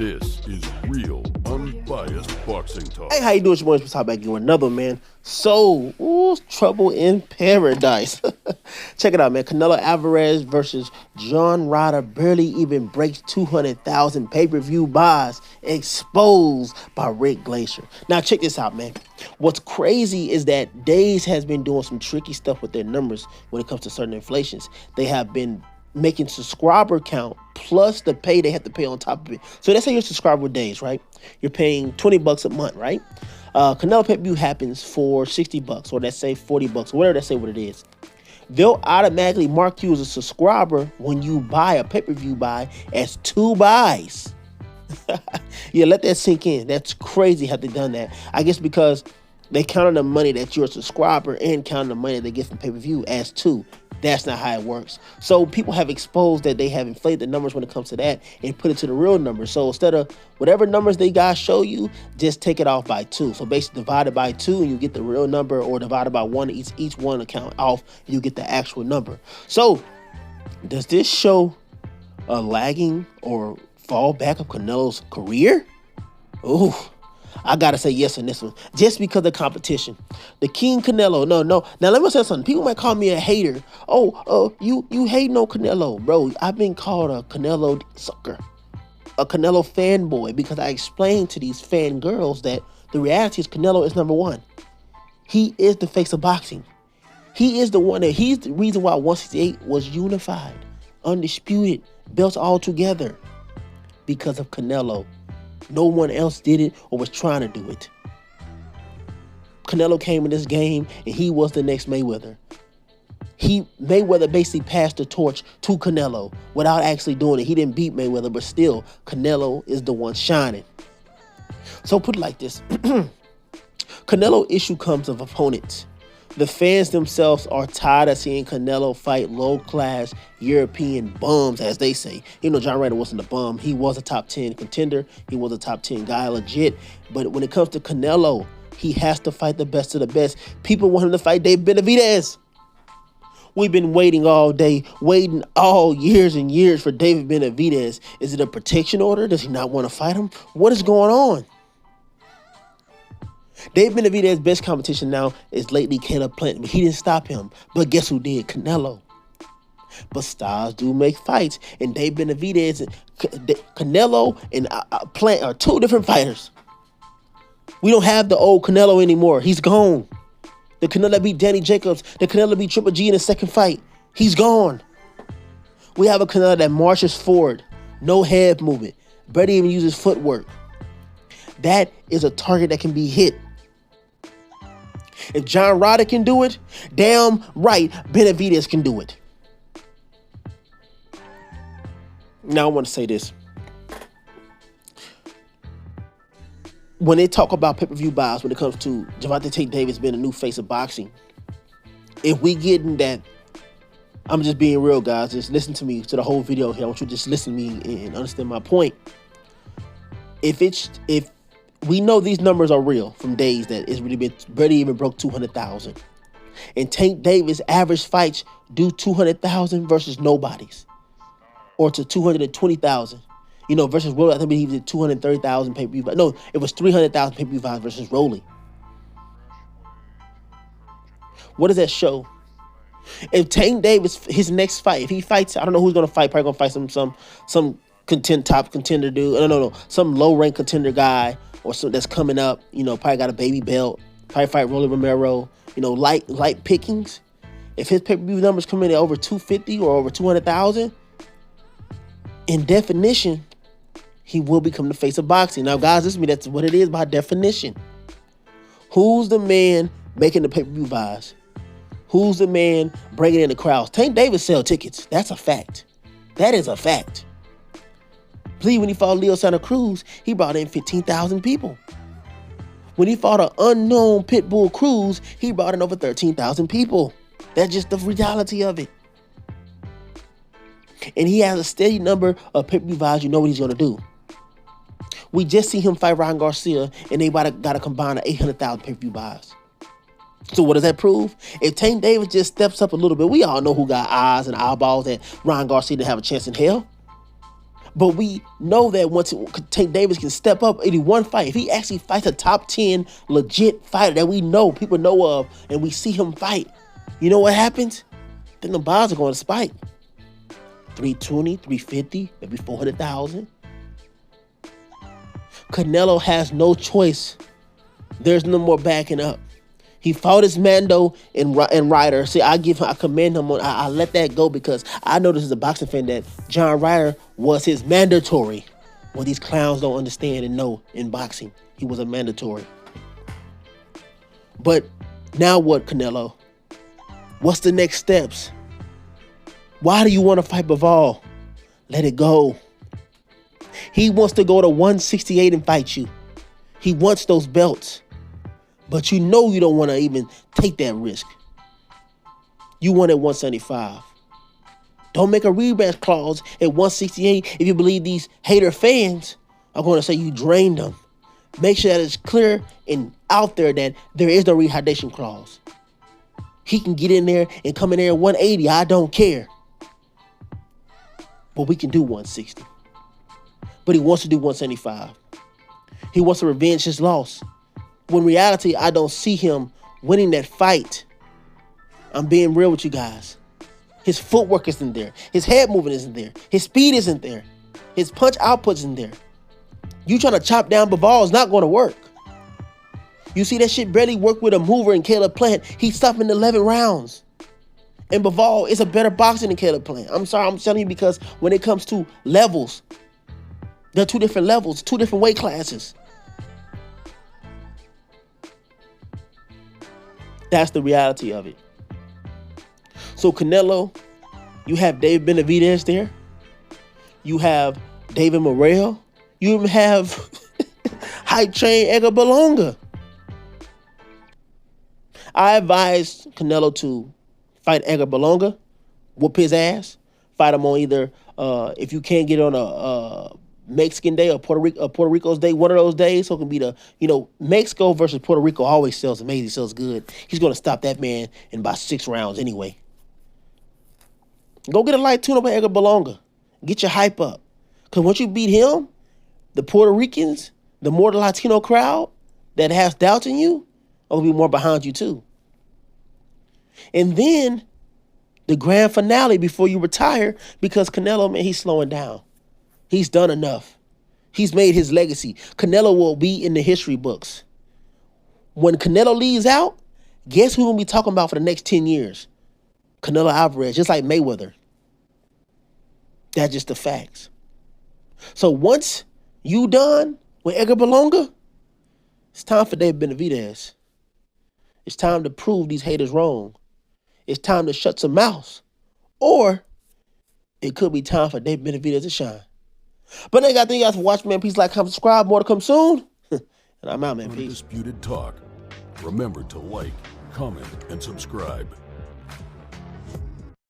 This is real, unbiased boxing talk. Hey, how you doing? It's your boys. We're talking back again with another man. So, trouble in paradise. Check it out, man. Canelo Alvarez versus John Ryder barely even breaks 200,000 pay-per-view buys, exposed by Rick Glacier. Now, check this out, man. What's crazy is that Days has been doing some tricky stuff with their numbers when it comes to certain inflations. They have been making subscriber count plus the pay they have to pay on top of it. So let's say you're a subscriber with Days, right? You're paying $20 a month, right? Canelo pay-per-view happens for $60, or let's say $40, whatever they say what it is. They'll automatically mark you as a subscriber when you buy a pay-per-view buy as 2 buys. Yeah, let that sink in. That's crazy how they done that. I guess because they counted the money that you're a subscriber and counted the money they get from pay-per-view as 2. That's not how it works. So people have exposed that they have inflated the numbers when it comes to that and put it to the real numbers. So instead of whatever numbers they guys show you, just take it off by 2. So basically divide it by 2 and you get the real number, or divide it by 1, each one account off, and you get the actual number. So does this show a lagging or fall back of Canelo's career? Ooh. I gotta say yes on this one, just because of competition. The King Canelo, no. Now let me say something. People might call me a hater. You hating on Canelo, bro? I've been called a Canelo sucker, a Canelo fanboy, because I explained to these fangirls that the reality is Canelo is number one. He is the face of boxing. He is the one that he's the reason why 168 was unified, undisputed, belts all together, because of Canelo. No one else did it or was trying to do it. Canelo came in this game and he was the next Mayweather. Mayweather basically passed the torch to Canelo without actually doing it. He didn't beat Mayweather, but still, Canelo is the one shining. So put it like this. Canelo issue comes of opponents. The fans themselves are tired of seeing Canelo fight low-class European bums, as they say. John Ryder wasn't a bum. He was a top 10 contender. He was a top 10 guy, legit. But when it comes to Canelo, he has to fight the best of the best. People want him to fight Dave Benavidez. We've been waiting all day, waiting all years and years for David Benavidez. Is it a protection order? Does he not want to fight him? What is going on? Dave Benavidez's best competition now is lately Caleb Plant, but he didn't stop him. But guess who did? Canelo. But styles do make fights, and Dave Benavidez, Canelo, and Plant are 2 different fighters. We don't have the old Canelo anymore. He's gone. The Canelo that beat Danny Jacobs, the Canelo that beat Triple G in the second fight, he's gone. We have a Canelo that marches forward, no head movement, barely even uses footwork. That is a target that can be hit. If John Ryder can do it, damn right, Benavidez can do it. Now I want to say this. When they talk about pay-per-view buys, when it comes to Gervonta Tate Davis being a new face of boxing, if we get in that, I'm just being real, guys. Just listen to me to the whole video here. I want you to just listen to me and understand my point. If we know these numbers are real from Days that it's really been barely even broke 200,000. And Tank Davis average fights do 200,000 versus nobody's, or to 220,000. Versus Rolly. I think he did 230,000 pay-per-view. No, it was 300,000 pay-per-view versus Rolly. What does that show? If Tank Davis, his next fight, if he fights, I don't know who's gonna fight. Probably gonna fight some top contender dude. No, some low rank contender guy. Or something that's coming up, probably got a baby belt, probably fight Rolly Romero, light pickings. If his pay-per-view numbers come in at over 250 or over 200,000, in definition, he will become the face of boxing. Now, guys, listen to me, that's what it is by definition. Who's the man making the pay-per-view buys? Who's the man bringing in the crowds? Tank Davis sell tickets. That's a fact. That is a fact. When he fought Leo Santa Cruz, he brought in 15,000 people. When he fought an unknown Pitbull Cruz, he brought in over 13,000 people. That's just the reality of it. And he has a steady number of pay-per-view buys. You know what he's going to do. We just see him fight Ryan Garcia, and they got to combine 800,000 pay-per-view buys. So what does that prove? If Tank Davis just steps up a little bit, we all know who got eyes and eyeballs that Ryan Garcia didn't have a chance in hell. But we know that once Tank Davis can step up in one fight, if he actually fights a top 10 legit fighter that we know, people know of, and we see him fight, you know what happens? Then the bars are going to spike. 320, 350, maybe 400,000. Canelo has no choice. There's no more backing up. He fought his Mando and Ryder. See, I commend him on. I let that go because I know this is a boxing fan that John Ryder was his mandatory. What these clowns don't understand and know in boxing, he was a mandatory. But now what, Canelo? What's the next steps? Why do you want to fight Bivol? Let it go. He wants to go to 168 and fight you. He wants those belts. But you know you don't want to even take that risk. You want at 175. Don't make a rematch clause at 168 if you believe these hater fans are going to say you drained them. Make sure that it's clear and out there that there is no rehydration clause. He can get in there and come in there at 180. I don't care. But we can do 160. But he wants to do 175. He wants to revenge his loss. When in reality, I don't see him winning that fight. I'm being real with you guys. His footwork isn't there. His head movement isn't there. His speed isn't there. His punch output isn't there. You trying to chop down Bivol is not going to work. You see that shit barely worked with a mover and Caleb Plant. He stopped in 11 rounds. And Bivol is a better boxer than Caleb Plant. I'm sorry, I'm telling you, because when it comes to levels, there are two different levels, two different weight classes. That's the reality of it. So Canelo, you have Dave Benavidez there. You have David Morrell. You even have hype train Edgar Berlanga. I advise Canelo to fight Edgar Berlanga, whoop his ass, fight him on either, if you can't get on a Mexican day or Puerto Rico's day, one of those days, so it can be the, Mexico versus Puerto Rico always sells amazing, sells good. He's going to stop that man in about 6 rounds anyway. Go get a light tune-up on Edgar Berlanga. Get your hype up. Because once you beat him, the Puerto Ricans, the more the Latino crowd that has doubts in you, will be more behind you too. And then the grand finale before you retire, because Canelo, man, he's slowing down. He's done enough. He's made his legacy. Canelo will be in the history books. When Canelo leaves out, guess who we'll be talking about for the next 10 years? Canelo Alvarez, just like Mayweather. That's just the facts. So once you done with Edgar Berlanga, it's time for Dave Benavidez. It's time to prove these haters wrong. It's time to shut some mouths. Or it could be time for Dave Benavidez to shine. But I thank you guys for watching, man. Please like, comment, subscribe. More to come soon. And I'm out, man. Peace. Undisputed Talk. Remember to like, comment, and subscribe.